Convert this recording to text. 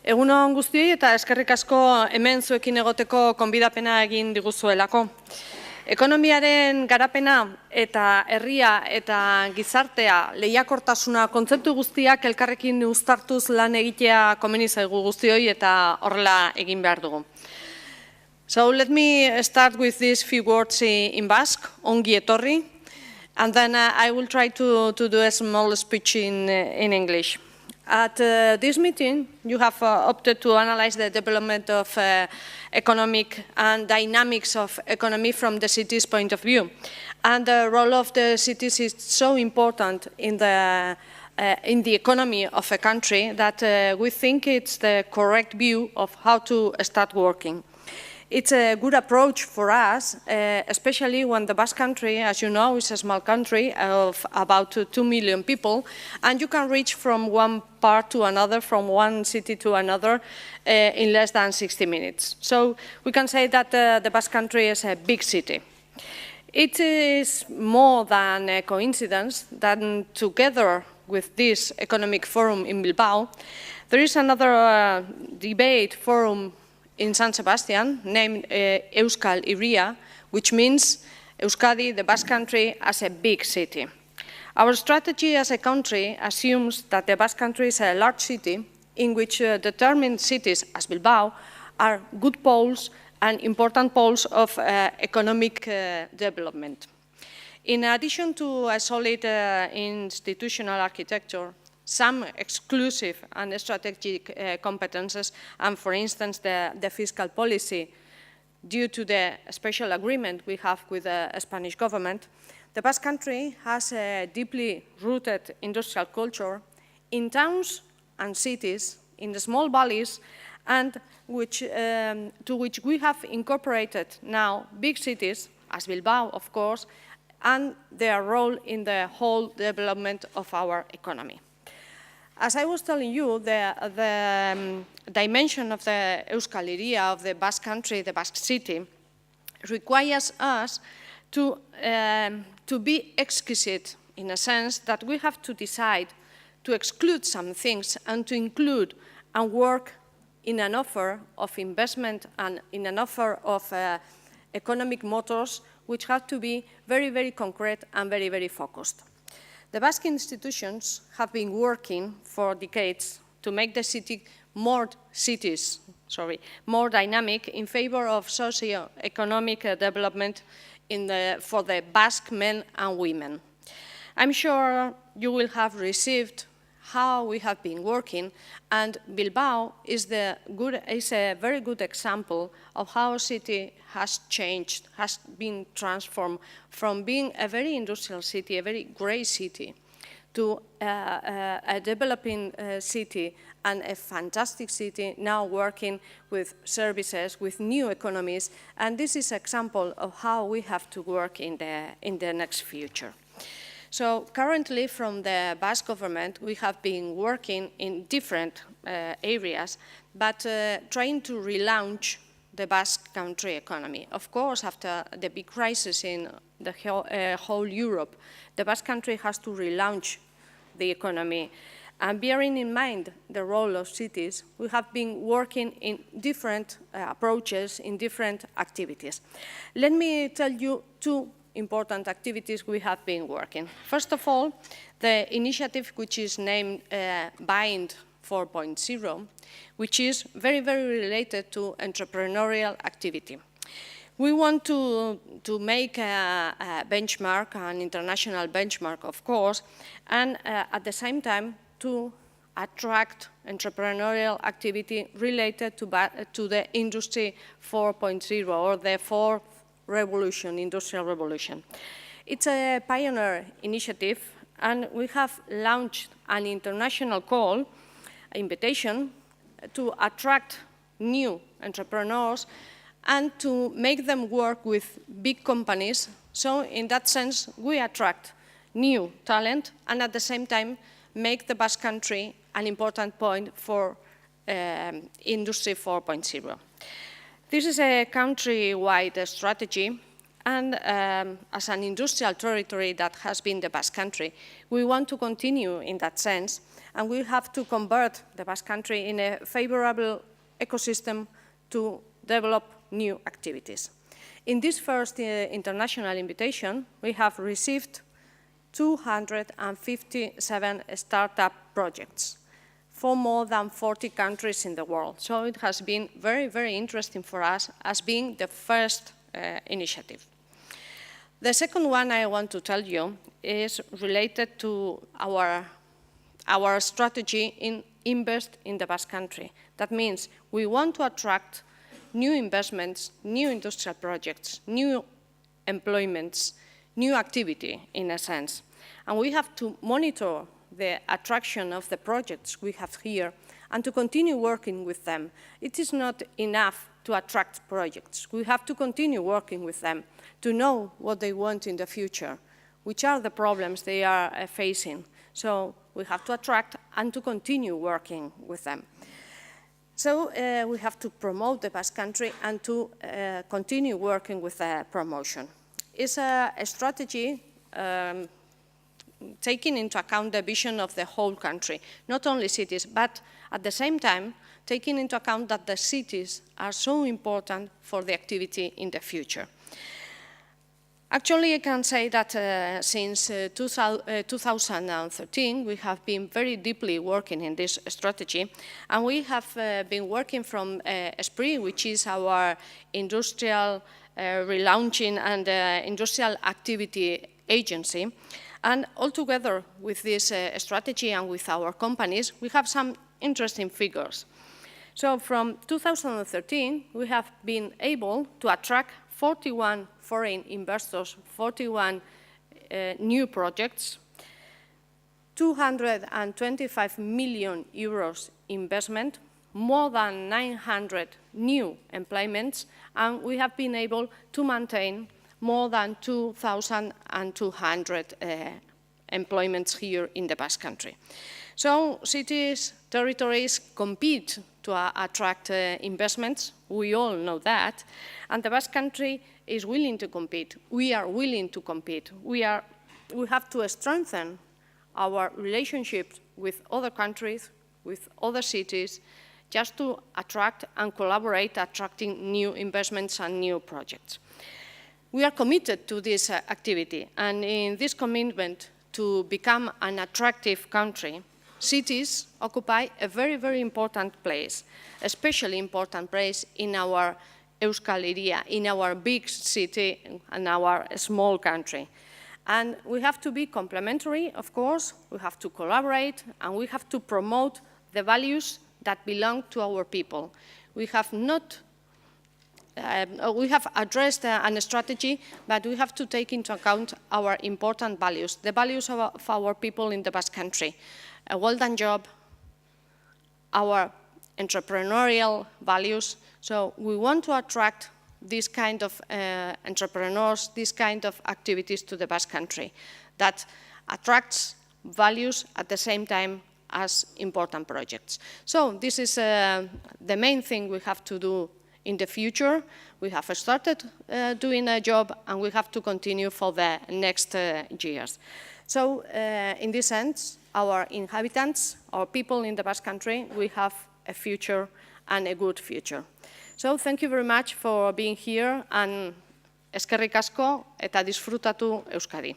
Egun on guztioi eta eskerrik asko hemen zuekin egoteko konbidapena egin diguzuelako. Ekonomiaren garapena eta herria eta gizartea lehiakortasuna kontzeptu guztiak elkarrekin uztartuz lan egitea komeni zaigu guztioi eta horrela egin behar dugu. So let me start with these few words in Basque, ongi etorri, and then I will try to do a small speech in English. At this meeting, you have opted to analyze the development of economic and dynamics of economy from the city's point of view. And the role of the cities is so important in the economy of a country that we think it's the correct view of how to start working. It's a good approach for us, especially when the Basque country, as you know, is a small country of about 2 million people, and you can reach from one part to another, from one city to another, in less than 60 minutes. So we can say that the Basque country is a big city. It is more than a coincidence that together with this economic forum in Bilbao, there is another debate forum in San Sebastian, named Euskal Hiria, which means Euskadi, the Basque country, as a big city. Our strategy as a country assumes that the Basque country is a large city in which determined cities, as Bilbao, are good poles and important poles of economic development. In addition to a solid institutional architecture, some exclusive and strategic competences, and for instance the fiscal policy, due to the special agreement we have with the Spanish government, the Basque country has a deeply rooted industrial culture in towns and cities, in the small valleys, and to which we have incorporated now big cities, as Bilbao, of course, and their role in the whole development of our economy. As I was telling you, the dimension of the Euskal Hiria, of the Basque country, the Basque city, requires us to be exquisite in a sense that we have to decide to exclude some things and to include and work in an offer of investment and in an offer of economic motors which have to be very, very concrete and very, very focused. The Basque institutions have been working for decades to make the city more dynamic in favor of socio-economic development for the Basque men and women. I'm sure you will have received how we have been working, and Bilbao is a very good example of how a city has changed, has been transformed from being a very industrial city, a very grey city, to a developing city and a fantastic city now working with services, with new economies, and this is an example of how we have to work in the next future. So currently from the Basque government, we have been working in different areas, but trying to relaunch the Basque country economy. Of course, after the big crisis in the whole Europe, the Basque country has to relaunch the economy. And bearing in mind the role of cities, we have been working in different approaches, in different activities. Let me tell you two important activities we have been working. First of all, the initiative which is named Bind 4.0, which is very, very related to entrepreneurial activity. We want to make a benchmark, an international benchmark, of course, and at the same time to attract entrepreneurial activity related to the Industry 4.0 or the fourth revolution, industrial revolution. It's a pioneer initiative, and we have launched an international call, invitation, to attract new entrepreneurs and to make them work with big companies. So in that sense, we attract new talent and at the same time make the Basque country an important point for Industry 4.0. This is a country-wide strategy, and as an industrial territory that has been the Basque country, we want to continue in that sense, And we have to convert the Basque Country in a favorable ecosystem to develop new activities. In this first international invitation, we have received 257 startup projects for more than 40 countries in the world. So it has been very, very interesting for us as being the first initiative. The second one I want to tell you is related to our strategy in invest in the Basque Country. That means we want to attract new investments, new industrial projects, new employments, new activity in a sense. And we have to monitor the attraction of the projects we have here and to continue working with them. It is not enough to attract projects. We have to continue working with them to know what they want in the future, which are the problems they are facing. So we have to attract and to continue working with them. So we have to promote the Basque Country and to continue working with promotion. It's a strategy taking into account the vision of the whole country, not only cities, but at the same time, taking into account that the cities are so important for the activity in the future. Actually, I can say that since 2013, we have been very deeply working in this strategy, and we have been working from ESPRI, which is our industrial relaunching and industrial activity agency. And altogether with this strategy and with our companies, we have some interesting figures. So from 2013, we have been able to attract 41 foreign investors, 41 new projects, 225 million euros investment, more than 900 new employments, and we have been able to maintain more than 2,200 employments here in the Basque Country. So cities, territories compete to attract investments. We all know that. And the Basque Country is willing to compete. We are willing to compete. We have to strengthen our relationships with other countries, with other cities, just to attract and collaborate, attracting new investments and new projects. We are committed to this activity, and in this commitment to become an attractive country, cities occupy a very, very important place, especially important place in our Euskal Herria, in our big city and our small country. And we have to be complementary, of course, we have to collaborate, and we have to promote the values that belong to our people. We have addressed a strategy, but we have to take into account our important values, the values of our people in the Basque Country. A well-done job, our entrepreneurial values. So we want to attract this kind of entrepreneurs, this kind of activities to the Basque Country that attracts values at the same time as important projects. So this is the main thing we have to do in the future. We have started doing a job, and we have to continue for the next years. So in this sense, our inhabitants, our people in the Basque Country, we have a future and a good future. So thank you very much for being here, and eskerrik asko eta disfrutatu Euskadi.